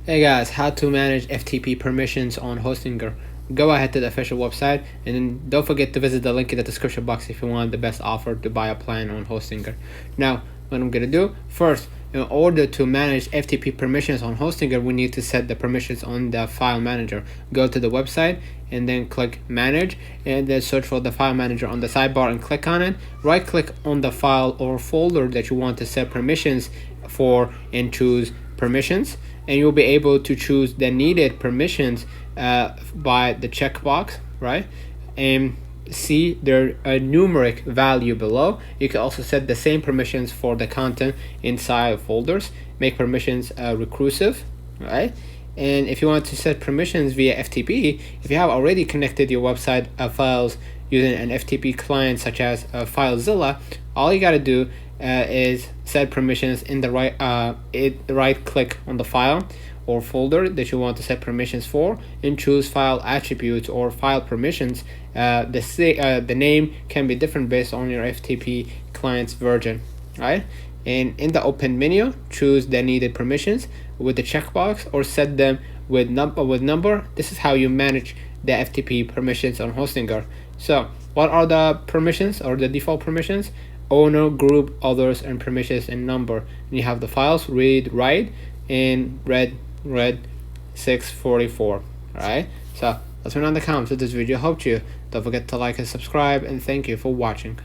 Hey guys, how to manage FTP permissions on Hostinger. Go ahead to the official website and then don't forget to visit the link in the description box if you want the best offer to buy a plan on Hostinger. Now, what I'm gonna do first, in order to manage FTP permissions on Hostinger, we need to set the permissions on the file manager. Go to the website and then click manage and then search for the file manager on the sidebar and click on it. Right click on the file or folder that you want to set permissions for and choose permissions, and you'll be able to choose the needed permissions by the checkbox, right? And see their numeric value below. You can also set the same permissions for the content inside folders. Make permissions recursive, right? And if you want to set permissions via FTP, if you have already connected your website files using an FTP client such as FileZilla, all you gotta do is set permissions in the right click on the file or folder that you want to set permissions for and choose file attributes or file permissions. The name can be different based on your FTP client's version, right? And in the open menu, choose the needed permissions with the checkbox or set them with number. This is how you manage the FTP permissions on Hostinger. So what are the permissions or the default permissions? Owner, group, others, and permissions and number. And you have the files read, write, and read 644. Alright, so that's been on the comments. If this video helped you, don't forget to like and subscribe, and thank you for watching.